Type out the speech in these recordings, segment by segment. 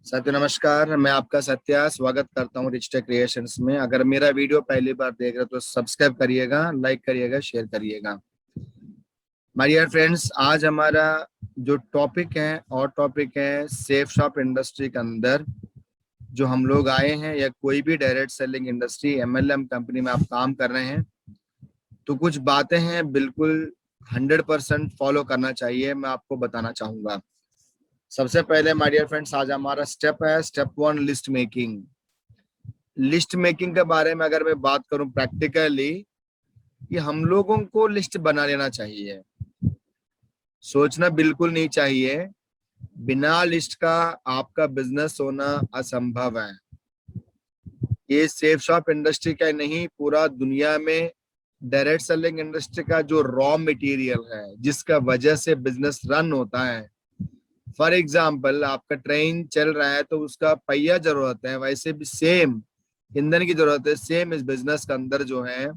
सत्य नमस्कार। मैं आपका सत्या स्वागत करता हूँ रिच टेक क्रिएशंस में। अगर मेरा वीडियो पहली बार देख रहे हो तो सब्सक्राइब करिएगा, लाइक करिएगा, शेयर करिएगा। माय डियर फ्रेंड्स, आज हमारा जो टॉपिक है सेफ शॉप इंडस्ट्री के अंदर जो हम लोग आए हैं, या कोई भी direct selling industry MLM company में आप काम कर रहे हैं, तो कुछ बातें हैं बिल्कुल 100% फॉलो करना चाहिए। मैं आपको बताना चाहूंगा। सबसे पहले माय डियर फ्रेंड्स, आज हमारा step 1 list making. List making के बारे में अगर मैं बात करूं प्रैक्टिकली, कि हम लोगों को लिस्ट बना लेना चाहिए। सोचना बिल्कुल नहीं चाहिए बिना लिस्ट का आपका बिजनेस होना असंभव है। ये सेफ शॉप इंडस्ट्री का नहीं, पूरा दुनिया में डायरेक्ट सेलिंग इंडस्ट्री का जो रॉ मटेरियल है जिसका वजह से बिजनेस रन होता है। फॉर एग्जाम्पल, आपका ट्रेन चल रहा है तो उसका पहिया जरूरत है, वैसे भी सेम ईंधन की जरूरत है। सेम इस बिजनेस के अंदर जो है,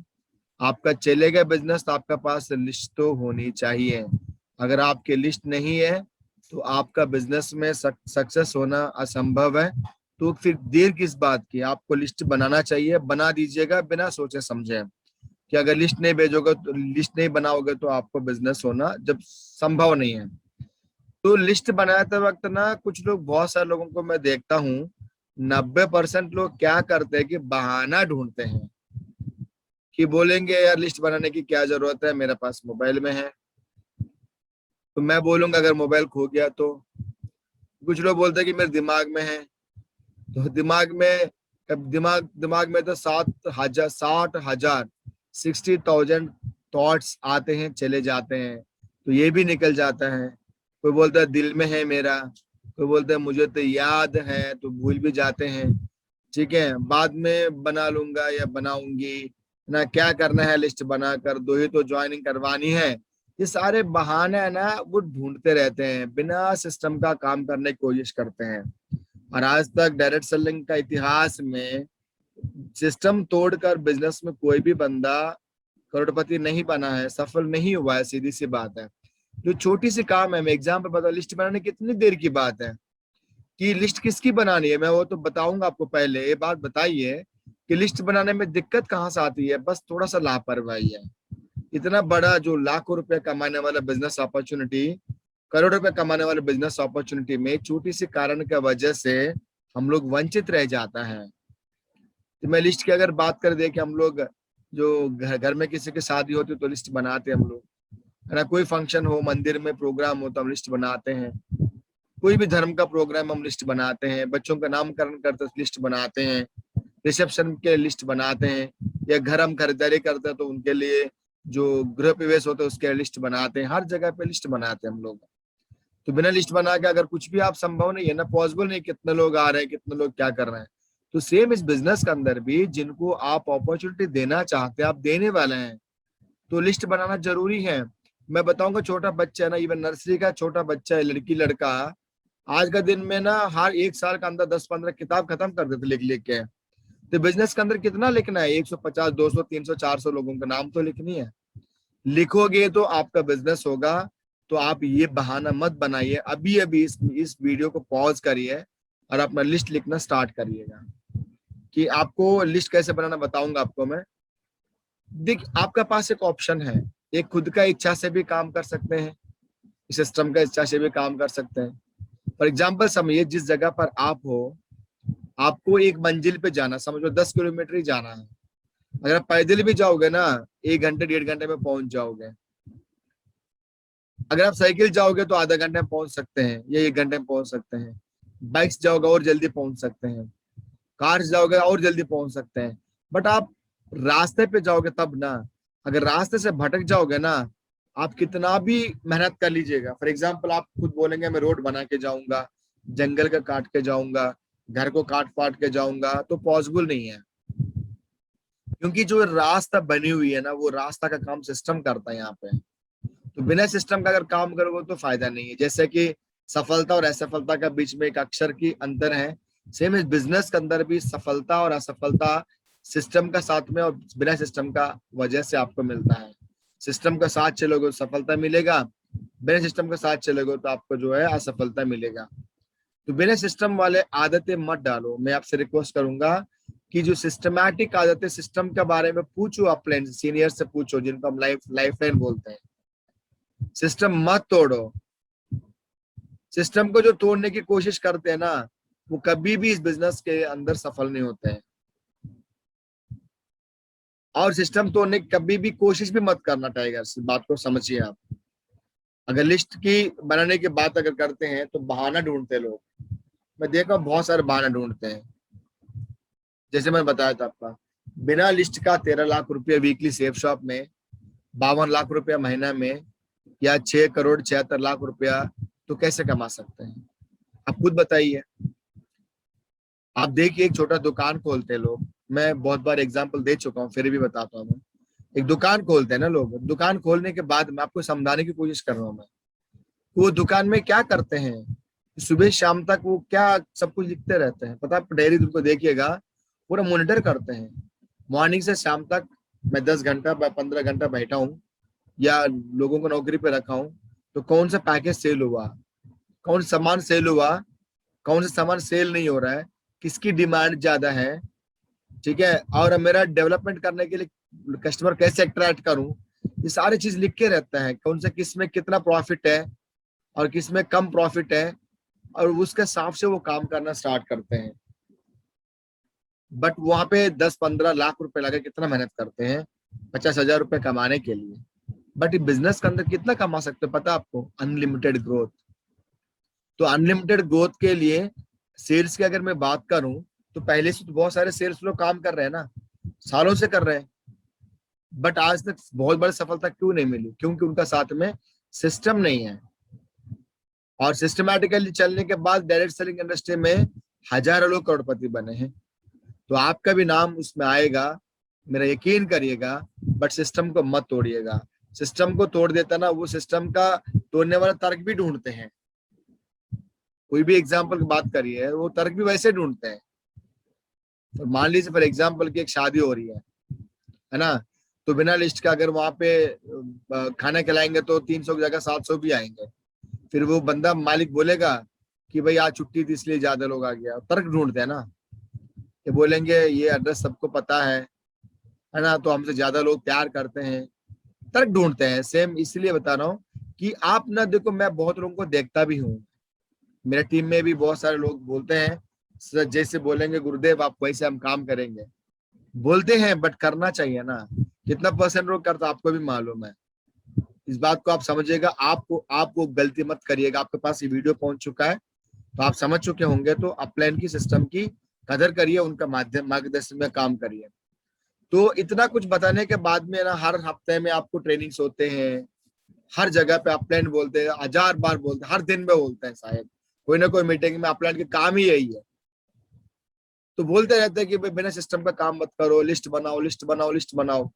आपका चलेगा बिजनेस तो आपका पास लिस्ट तो होनी चाहिए। अगर आपकी लिस्ट नहीं है तो आपका बिजनेस में सक्सेस होना असंभव है। तो फिर देर किस बात की, आपको लिस्ट बनाना चाहिए। बना दीजिएगा बिना सोचे समझे, कि अगर लिस्ट नहीं भेजोगे तो लिस्ट नहीं बनाओगे तो आपको बिजनेस होना जब संभव नहीं है। तो लिस्ट बनाते वक्त ना, कुछ लोग, बहुत सारे लोगों को मैं देखता हूँ, 90% लोग क्या करते हैं कि बहाना ढूंढते हैं, कि बोलेंगे यार लिस्ट बनाने की क्या जरूरत है, मेरे पास मोबाइल में है। तो मैं बोलूंगा अगर मोबाइल खो गया तो। कुछ लोग बोलते हैं कि मेरे दिमाग में है। तो दिमाग दिमाग में तो 60,000 थॉट्स आते हैं, चले जाते हैं, तो ये भी निकल जाता है। कोई बोलता है दिल में है मेरा, कोई बोलता है मुझे तो याद है, तो भूल भी जाते हैं। ठीक है, बाद में बना लूंगा या बनाऊंगी ना, क्या करना है लिस्ट बनाकर, दो ही तो ज्वाइनिंग करवानी है। ये सारे बहाने है ना, वो ढूंढते रहते हैं, बिना सिस्टम का काम करने की कोशिश करते हैं। और आज तक डायरेक्ट सेलिंग का इतिहास में सिस्टम तोड़कर बिजनेस में कोई भी बंदा करोड़पति नहीं बना है, सफल नहीं हुआ है। सीधी सी बात है। जो छोटी सी काम है, मैं एग्जाम्पल बता, लिस्ट बनाने की कितनी देर की बात है, कि लिस्ट किसकी बनानी है मैं वो तो बताऊंगा आपको। पहले ये बात बताइए कि लिस्ट बनाने में दिक्कत कहाँ से आती है। बस थोड़ा सा लापरवाही है। इतना बड़ा जो लाखों रुपए कमाने वाला बिजनेस अपॉर्चुनिटी, करोड़ रुपए कमाने वाले बिजनेस अपॉर्चुनिटी में छोटी सी कारण की वजह से हम लोग वंचित रह जाता है। तो मैं लिस्ट की अगर बात कर दे कि हम लोग जो घर में किसी की शादी होती है तो लिस्ट बनाते हैं हम लोग, है ना। कोई फंक्शन हो, मंदिर में प्रोग्राम हो तो हम लिस्ट बनाते हैं। कोई भी धर्म का प्रोग्राम हम लिस्ट बनाते हैं। बच्चों का नामकरण करते हैं लिस्ट बनाते हैं। रिसेप्शन के लिस्ट बनाते हैं, या घर हम खरीदारी करते हैं तो उनके लिए जो गृह प्रवेश होता है उसके लिस्ट बनाते हैं। हर जगह पे लिस्ट बनाते हैं हम लोग। तो बिना लिस्ट बना के अगर कुछ भी आप संभव नहीं है ना, पॉसिबल नहीं, कितने लोग आ रहे हैं, कितने लोग क्या कर रहे हैं। तो सेम इस बिजनेस के अंदर भी जिनको आप अपॉर्चुनिटी देना चाहते हैं, आप देने वाले हैं, तो लिस्ट बनाना जरूरी है। मैं बताऊंगा, छोटा बच्चा है ना, इवन नर्सरी का छोटा बच्चा है, लड़की लड़का, आज का दिन में ना हर 1 साल के अंदर 10-15 किताब खत्म कर देते लिख लिख के। तो बिजनेस के अंदर कितना लिखना है, 150, 200, 300, 400 लोगों का नाम तो लिखनी है। लिखोगे तो आपका बिजनेस होगा। तो आप ये बहाना मत बनाइए। अभी अभी इस वीडियो को पॉज करिए और अपना लिस्ट लिखना स्टार्ट करिएगा। कि आपको लिस्ट कैसे बनाना बताऊंगा आपको मैं। देख, आपका पास एक ऑप्शन है। एक खुद का इच्छा से भी काम कर सकते हैं, सिस्टम का इच्छा से भी काम कर सकते हैं। फॉर एग्जाम्पल समझिए, जिस जगह पर आप हो, आपको एक मंजिल पे जाना, समझो 10 किलोमीटर ही जाना है। अगर आप पैदल भी जाओगे ना, 1 घंटे 1.5 घंटे में पहुंच जाओगे। अगर आप साइकिल जाओगे तो आधा घंटे में पहुंच सकते हैं, या 1 घंटे में पहुंच सकते हैं। बाइक से जाओगे और जल्दी पहुंच सकते हैं। कार से जाओगे और जल्दी पहुंच सकते हैं। बट आप रास्ते पे जाओगे तब ना। अगर रास्ते से भटक जाओगे ना, आप कितना भी मेहनत कर लीजिएगा, फॉर एग्जाम्पल आप खुद बोलेंगे मैं रोड बना के जाऊंगा, जंगल का काट के जाऊंगा, घर को काट पाट के जाऊंगा, तो पॉसिबल नहीं है। क्योंकि जो रास्ता बनी हुई है ना, वो रास्ता का काम सिस्टम करता है यहाँ पे। तो बिना सिस्टम का अगर काम करोगे तो फायदा नहीं है। जैसे कि सफलता और असफलता का बीच में एक अक्षर की अंतर है, सेम इस बिजनेस के अंदर भी सफलता और असफलता सिस्टम का साथ में और बिना सिस्टम का वजह से आपको मिलता है। सिस्टम का साथ चलोगे तो सफलता मिलेगा, बिना सिस्टम के साथ चलोगे तो आपको जो है असफलता मिलेगा। तो बिना सिस्टम वाले आदतें मत डालो। मैं आपसे रिक्वेस्ट करूंगा कि जो सिस्टमैटिक आदतें, सिस्टम के बारे में पूछो, अपने सीनियर से पूछो, जिनको हम लाइफ लाइन बोलते हैं। सिस्टम मत तोड़ो। सिस्टम को जो तोड़ने की कोशिश करते हैं ना, वो कभी भी इस बिजनेस के अंदर सफल नहीं होते हैं। और सिस्टम तोड़ने की कभी भी कोशिश भी मत करना। टाइगर, इस बात को समझिए आप। अगर लिस्ट की बनाने की बात अगर करते हैं तो बहाना ढूंढते हैं लोग। मैं देखा बहुत सारे बहाना ढूंढते हैं। जैसे मैं बताया था आपका, बिना लिस्ट का 13 लाख रुपए वीकली सेफ शॉप में, 52 लाख रुपया महीना में, या 6 करोड़ 76 लाख रुपया तो कैसे कमा सकते हैं? आप खुद बताइए। आप देखिए, एक छोटा दुकान खोलते हैं लोग। मैं बहुत बार एग्जांपल दे चुका हूँ, फिर भी बताता हूँ मैं। एक दुकान खोलते हैं ना लोग, दुकान खोलने के बाद मैं आपको समझाने की कोशिश कर रहा हूँ मैं। वो दुकान में क्या करते हैं, सुबह शाम तक वो क्या सब कुछ लिखते रहते हैं पता है? डायरी उनको देखिएगा, पूरा मॉनिटर करते हैं। मॉर्निंग से शाम तक मैं 10 घंटा 15 घंटा बैठा हूँ, या लोगों को नौकरी पे रखा हूँ, तो कौन सा पैकेज सेल हुआ, कौन सामान सेल हुआ, कौन सा सामान सेल नहीं हो रहा है, किसकी डिमांड ज्यादा है, ठीक है, और मेरा डेवलपमेंट करने के लिए कस्टमर कैसे अट्रैक्ट करूं, ये सारी चीज लिख के रहता है। कौन सा किस में कितना प्रॉफिट है और किस में कम प्रॉफिट है, और उसके हिसाब से वो काम करना स्टार्ट करते हैं। बट वहां पे 10-15 लाख रुपए लगे, कितना मेहनत करते हैं 50,000 रुपए कमाने के लिए। बट बिजनेस के अंदर कितना कमा सकते हो पता आपको? Unlimited growth. तो अनलिमिटेड ग्रोथ के लिए सेल्स की अगर मैं बात करूं, तो पहले से तो बहुत सारे सेल्स लोग काम कर रहे हैं ना, सालों से कर रहे हैं। बट आज तक बहुत बड़ी सफलता क्यों नहीं मिली? क्योंकि उनका साथ में सिस्टम नहीं है। और सिस्टमैटिकली चलने के बाद डायरेक्ट सेलिंग इंडस्ट्री में हजारों लोग करोड़पति बने हैं। तो आपका भी नाम उसमें आएगा, मेरा यकीन करिएगा। बट सिस्टम को मत तोड़िएगा। सिस्टम को तोड़ देता ना, वो सिस्टम का तोड़ने वाला तर्क भी ढूंढते हैं। कोई भी एग्जाम्पल की बात करिए, वो तर्क भी वैसे ढूंढते हैं। तो मान लीजिए फॉर एग्जाम्पल की एक शादी हो रही है ना, तो बिना लिस्ट का अगर वहां पे खाना खिलाएंगे तो 300 की जगह 700 भी आएंगे। फिर वो बंदा मालिक बोलेगा कि भाई आज छुट्टी थी इसलिए ज्यादा लोग आ गया। तर्क ढूंढते हैं ना, ये बोलेंगे ये एड्रेस सबको पता है ना, तो हमसे ज्यादा लोग प्यार करते हैं। तर्क ढूंढते हैं। सेम इसलिए बता रहा हूँ कि आप ना देखो, मैं बहुत लोगों को देखता भी हूँ। मेरे टीम में भी बहुत सारे लोग बोलते हैं, सर जैसे बोलेंगे गुरुदेव आप वैसे हम काम करेंगे। बोलते हैं बट करना चाहिए ना। कितना परसेंट लोग करता आपको भी मालूम है। इस बात को आप समझिएगा। आपको गलती मत करिएगा। आपके पास ये वीडियो पहुंच चुका है तो आप समझ चुके होंगे। तो अपलाइन की सिस्टम की कदर करिए, उनका मार्गदर्शन में काम करिए। तो इतना कुछ बताने के बाद में ना, हर हफ्ते में आपको ट्रेनिंग्स होते हैं। हर जगह पे अपलाइन बोलते हैं, 1000 बार बोलते हैं, हर दिन में बोलते हैं शायद कोई ना कोई मीटिंग में। अपलाइन के काम ही यही है। तो बोलते रहते हैं कि भाई बिना सिस्टम का काम मत करो, लिस्ट बनाओ, लिस्ट बनाओ, लिस्ट बनाओ।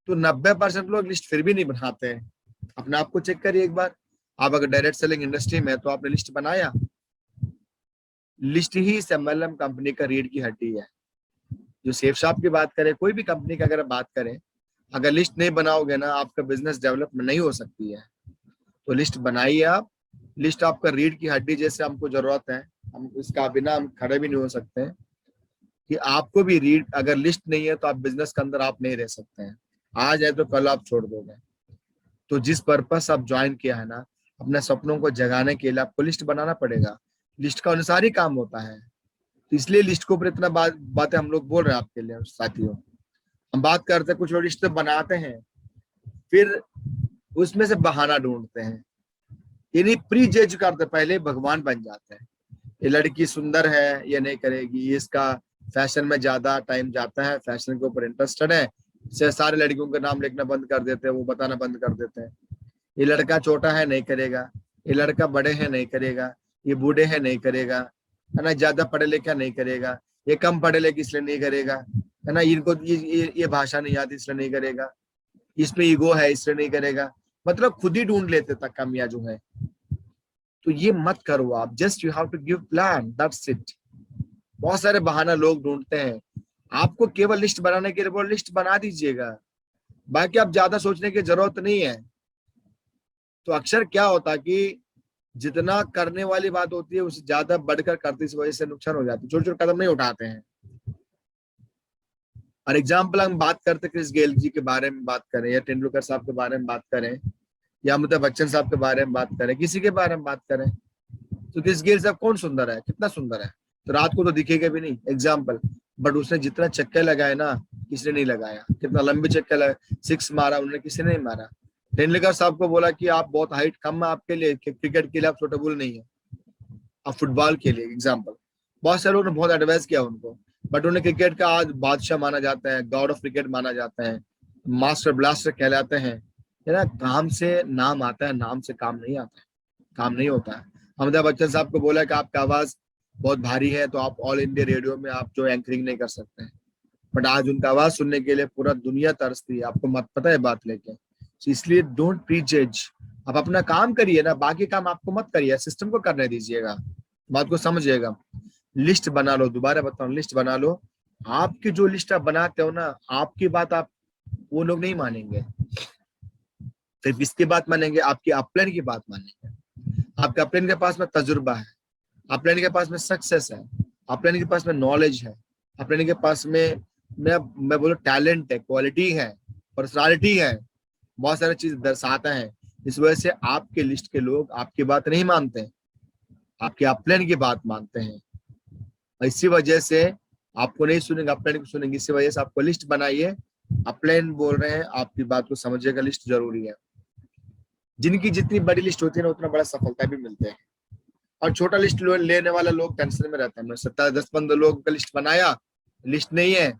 तो 90% लोग लिस्ट फिर भी नहीं बनाते हैं। अपने आप को चेक करिए एक बार। आप अगर डायरेक्ट सेलिंग इंडस्ट्री में, तो आपने लिस्ट बनाया। लिस्ट ही एमएलएम कंपनी का रीढ़ की हड्डी है। जो सेफ शॉप की बात करें, कोई भी कंपनी की अगर बात करें, अगर लिस्ट नहीं बनाओगे ना, आपका बिजनेस डेवलपमेंट नहीं हो सकती है। तो लिस्ट बनाइए आप। लिस्ट आपका रीढ़ की हड्डी जैसे हमको जरूरत है। हम इसका बिना हम खड़े भी नहीं हो सकते हैं। कि आपको भी रीड, अगर लिस्ट नहीं है तो आप बिजनेस के अंदर आप नहीं रह सकते हैं। आज है तो कल आप छोड़ दोगे। तो जिस पर्पस आप ज्वाइन किया है ना, अपने सपनों को जगाने के लिए आपको लिस्ट बनाना पड़ेगा। लिस्ट का अनुसार ही काम होता है। तो इसलिए लिस्ट के ऊपर इतना बातें हम लोग बोल रहे हैं आपके लिए साथियों। हम बात करते हैं, कुछ लोग लिस्ट बनाते हैं, फिर उसमें से बहाना ढूंढते हैं, यानी प्री जज करते, पहले भगवान बन जाते हैं। ये लड़की सुंदर है, ये नहीं करेगी, इसका फैशन में ज्यादा टाइम जाता है, फैशन के ऊपर इंटरेस्टेड है, से सारे लड़कियों के नाम लिखना बंद कर देते हैं, वो बताना बंद कर देते हैं। ये लड़का छोटा है नहीं करेगा, ये लड़का बड़े हैं नहीं करेगा, ये बूढ़े हैं नहीं करेगा, है ना, ज्यादा पढ़े लिखा नहीं करेगा, ये कम पढ़े लिखे इसलिए नहीं करेगा, है ना, इनको ये भाषा नहीं आती इसलिए नहीं करेगा, इसमें ईगो है इसलिए नहीं करेगा। मतलब खुद ही ढूंढ लेते तक कमियां जो है। तो ये मत करो आप। Just you have to give plan, that's it. बहुत सारे बहाना लोग ढूंढते हैं। आपको केवल लिस्ट बनाने के लिए वो लिस्ट बना दीजिएगा, बाकी आप ज्यादा सोचने की जरूरत नहीं है। तो अक्सर क्या होता कि जितना करने वाली बात होती है उससे ज्यादा बढ़कर करते, इस वजह से नुकसान हो जाता है, छोटे छोटे कदम नहीं उठाते हैं। और एग्जाम्पल हम बात करते क्रिस गेल जी के बारे में बात करें, या तेंदुलकर साहब के बारे में बात करें, या अमिताभ बच्चन साहब के बारे में बात करें, किसी के बारे में बात करें, तो क्रिस गेल साहब कौन सुंदर है, कितना सुंदर है, तो रात को तो दिखेगा भी नहीं एग्जाम्पल। बट उसने जितना चक्के लगाए ना, किसी ने नहीं लगाया, कितना लंबे चक्के लगाए, सिक्स मारा उन्होंने, किसी ने नहीं मारा। तेंदुलकर साहब को बोला कि आप बहुत हाइट कम है आपके लिए, क्रिकेट के लिए आप सुटेबल नहीं है, आप फुटबॉल के लिए एग्जाम्पल। बहुत सारे लोगों ने बहुत एडवाइस किया उनको, बट उन्हें क्रिकेट का आज बादशाह माना जाता है, गॉड ऑफ क्रिकेट माना जाता है, मास्टर ब्लास्टर कहलाते हैं, है ना। काम से नाम आता है, नाम से काम नहीं आता है, काम नहीं होता है। अमिताभ बच्चन साहब को बोला कि आपका आवाज बहुत भारी है, तो आप ऑल इंडिया रेडियो में आप जो एंकरिंग नहीं कर सकते हैं, बट आज उनका आवाज सुनने के लिए पूरा दुनिया तरसती है, आपको मत पता है बात लेके। तो इसलिए डोंट प्रीजज, आप अपना काम करिए ना, बाकी काम आपको मत करिए, सिस्टम को करने दीजिएगा, बात को समझिएगा। लिस्ट बना लो, दोबारा बताओ, लिस्ट बना लो। आपकी जो लिस्ट आप बनाते हो ना, आपकी बात आप वो लोग नहीं मानेंगे, फिर किसकी बात मानेंगे, आपकी अपलाइन की बात मानेंगे। आपके अपलाइन के पास में तजुर्बा है, अपलाइन के पास में सक्सेस है, अपलाइन के पास में नॉलेज है, अपलाइन के पास में मैं बोलूं टैलेंट है, क्वालिटी है, पर्सनालिटी है, बहुत सारी चीज दर्शाता है। इस वजह से आपके लिस्ट के लोग आपकी बात नहीं मानते हैं, आपके अपलाइन की बात मानते हैं। इसी वजह से आपको नहीं सुनेंगे, अपलाइन को सुनेंगे। इसी वजह से आपको लिस्ट बनाइए, अपलाइन बोल रहे हैं, आपकी बात को समझिएगा, लिस्ट जरूरी है। जिनकी जितनी बड़ी लिस्ट होती है ना, उतना बड़ा सफलता भी मिलते हैं। और छोटा लिस्ट लेने वाला लोग टेंशन में रहता है, मैं 10-15 लोगों का लिस्ट बनाया, लिस्ट नहीं है,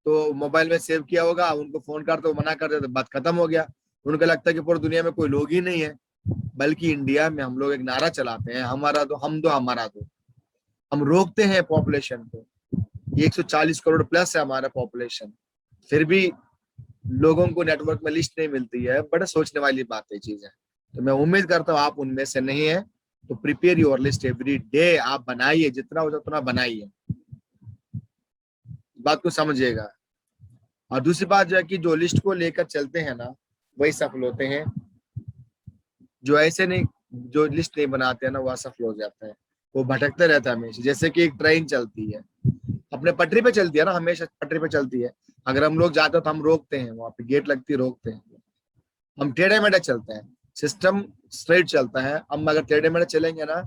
तो मोबाइल में सेव किया होगा, उनको फोन करते वो मना कर देते, बात खत्म हो गया। उनको लगता है कि पूरी दुनिया में कोई लोग ही नहीं है। बल्कि इंडिया में हम लोग एक नारा चलाते हैं, हमारा दो हम दो हमारा दो। हम रोकते हैं पॉपुलेशन को, 140 करोड़ प्लस है हमारा पॉपुलेशन, फिर भी लोगों को नेटवर्क में लिस्ट नहीं मिलती है। बड़ा सोचने वाली बात है चीज है। तो मैं उम्मीद करता हूँ आप उनमें से नहीं है, तो prepare your list every day, आप बनाइए, जितना हो उतना बनाइए, बात को समझिएगा। और दूसरी बात जो है कि जो लिस्ट को लेकर चलते हैं ना, वही सफल होते हैं। जो ऐसे नहीं, जो लिस्ट नहीं बनाते हैं ना, वो असफल हो जाते हैं, वो भटकते रहता है हमेशा। जैसे कि एक ट्रेन चलती है, अपने पटरी पे चलती है ना, हमेशा पटरी पे चलती है। अगर हम लोग जाते हैं तो हम रोकते हैं, वहां पे गेट लगती है, रोकते हैं। हम टेढ़े मेढ़े चलते हैं, सिस्टम स्ट्रेट चलता है। हम अगर टेढ़े मेढ़े चलेंगे ना,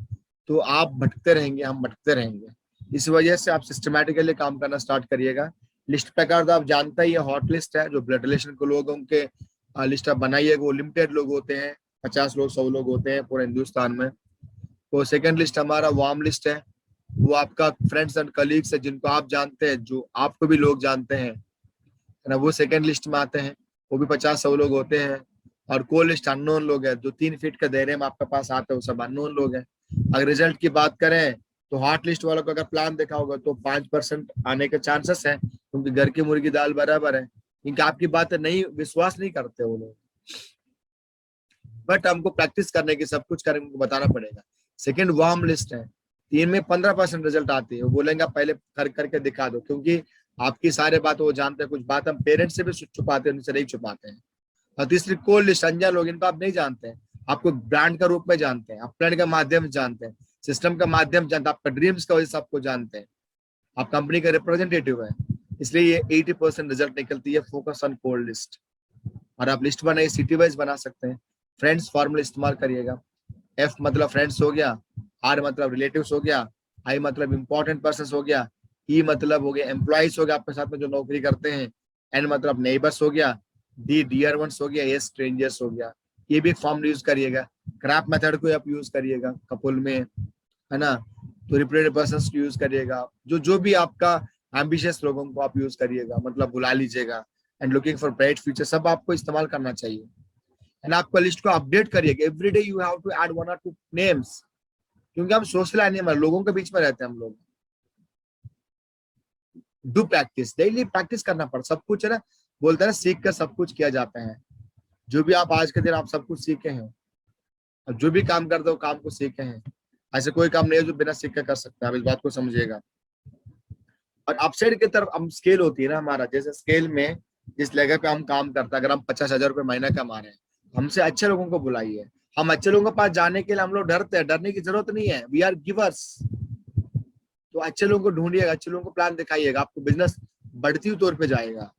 तो आप भटकते रहेंगे, हम भटकते रहेंगे। इस वजह से आप सिस्टमैटिकली काम करना स्टार्ट करिएगा। लिस्ट पैकर तो आप जानता ही है, हॉट लिस्ट है, जो ब्लड रिलेशन को लोगों के लिस्ट आप बनाइएगा, वो लिमिटेड लोग होते हैं, 50 लोग 100 लोग होते हैं पूरे हिंदुस्तान में। तो सेकंड लिस्ट हमारा वार्म लिस्ट है, वो आपका फ्रेंड्स एंड कलीग्स है, जिनको आप जानते हैं, जो आपको भी लोग जानते हैं, है ना, वो सेकंड लिस्ट में आते हैं, वो भी 50-100 लोग होते हैं। और को लिस्ट अननोन लोग है, जो 3 फीट के दायरे में आपके पास आते हैं, वो सब अननोन लोग हैं। अगर रिजल्ट की बात करें तो हॉट लिस्ट वालों को अगर प्लान देखा होगा तो 5% आने के चांसेस है, क्योंकि घर की मुर्गी दाल बराबर है, क्योंकि आपकी बात नहीं, विश्वास नहीं करते वो लोग। बट हमको प्रैक्टिस करने की, सब कुछ करने को बताना पड़ेगा। सेकंड वार्म लिस्ट है, 3 में 15% रिजल्ट आती है, वो बोलेंगे पहले कर करके दिखा दो, क्योंकि आपकी सारे बात वो जानते हैं। कुछ बात हम पेरेंट्स से भी छुपाते हैं, उनसे नहीं छुपाते हैं। और तीसरी कोल्ड लिस्ट, अनजान लोग, इनको आप नहीं जानते हैं, आपको ब्रांड का रूप में जानते हैं, अपलाइन का माध्यम जानते हैं, सिस्टम का माध्यम जानते हैं, आपका ड्रीम्स का वजह से आपको जानते हैं, आप कंपनी का रिप्रेजेंटेटिव है। इसलिए ये 80% रिजल्ट निकलती है, फोकस ऑन कोल्ड लिस्ट। और आप लिस्ट बनाइए, सिटी वाइज बना सकते हैं। फ्रेंड्स फॉर्मूला इस्तेमाल करिएगा। एफ मतलब फ्रेंड्स हो गया, आर मतलब रिलेटिव्स हो गया, आई मतलब इंपॉर्टेंट पर्सन हो गया, ई मतलब हो गया एम्प्लॉइज हो गया, आपके साथ में जो नौकरी करते हैं, एन मतलब नेबर्स हो गया, डी डियर वंस हो गया, एस स्ट्रेंजर्स हो गया। ये भी फॉर्म यूज करिएगा। क्रैप मेथड को आप यूज करिएगा कपुल में, है ना। तो रिप्रेजेंटेटिव पर्सन यूज करिएगा, जो जो भी आपका एम्बिशियस लोगों को आप यूज करिएगा, मतलब बुला लीजिएगा। And looking for bright future, सब आपको इस्तेमाल करना चाहिए। एंड आपका लिस्ट को अपडेट करिएगा, every day you have to add 1 or 2 names, क्योंकि हम सोशल एनिमल, लोगों के बीच में रहते हैं हम लोग। डू प्रैक्टिस, डेली प्रैक्टिस करना पड़ता, सब कुछ है ना, बोलते हैं ना, सीख कर सब कुछ किया जाता है। जो भी आप आज के दिन आप सब कुछ सीखे हैं, और जो भी काम करते हो काम को सीखे हैं। ऐसे कोई काम नहीं है जो बिना सीख कर सकते, आप इस बात को समझिएगा। और अपसाइड की तरफ हम स्केल होती है ना हमारा, जैसे स्केल में जिस लेवल पे हम काम करते हैं, अगर हम 50,000 रुपये महीना कमा रहे हैं, हमसे अच्छे लोगों को बुलाइए। हम अच्छे लोगों के पास जाने के लिए हम लोग डरते हैं, डरने की जरूरत नहीं है, वी आर गिवर्स। तो अच्छे लोगों को ढूंढिएगा, अच्छे लोगों को प्लान दिखाइएगा, आपको बिजनेस बढ़ती हुई तौर पे जाएगा।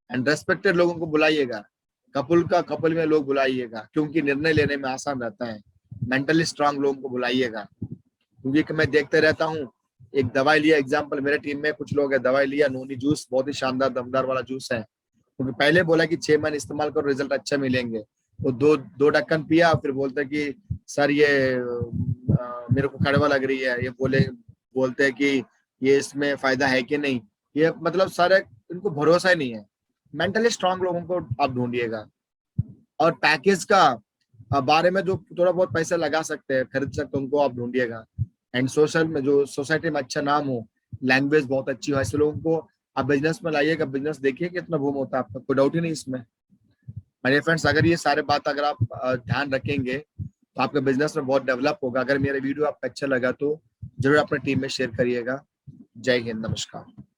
एंड रेस्पेक्टेड लोगों को बुलाइएगा, कपल में लोग बुलाइएगा, क्योंकि निर्णय लेने में आसान रहता है। मेंटली स्ट्रांग लोगों को बुलाइएगा, क्योंकि मैं देखते रहता हूँ, एक दवाई लिया एग्जाम्पल, मेरे टीम में कुछ लोग है, दवाई लिया नोनी जूस, बहुत ही शानदार दमदार वाला जूस है, क्योंकि पहले बोला कि 6 महीने इस्तेमाल करो रिजल्ट अच्छा मिलेंगे, तो दो ढक्कन पिया, फिर बोलते कि सर ये मेरे को कड़वा लग रही है, ये बोलते हैं कि ये इसमें फायदा है कि नहीं, ये मतलब सारे इनको भरोसा ही नहीं है। मेंटली स्ट्रांग लोगों को आप ढूंढिएगा। और पैकेज का बारे में जो थोड़ा बहुत पैसा लगा सकते हैं, खरीद सकते हैं, उनको आप ढूंढिएगा। एंड सोशल में जो सोसाइटी में अच्छा नाम हो, लैंग्वेज बहुत अच्छी हो, ऐसे लोगों को आप बिजनेस में लाइएगा। बिजनेस देखिए कितना बूम होता है, आपका कोई डाउट ही नहीं इसमें। मेरे फ्रेंड्स, अगर ये सारे बात अगर आप ध्यान रखेंगे तो आपका बिजनेस में बहुत डेवलप होगा। अगर मेरा वीडियो आपको अच्छा लगा तो जरूर अपने टीम में शेयर करिएगा। जय हिंद, नमस्कार।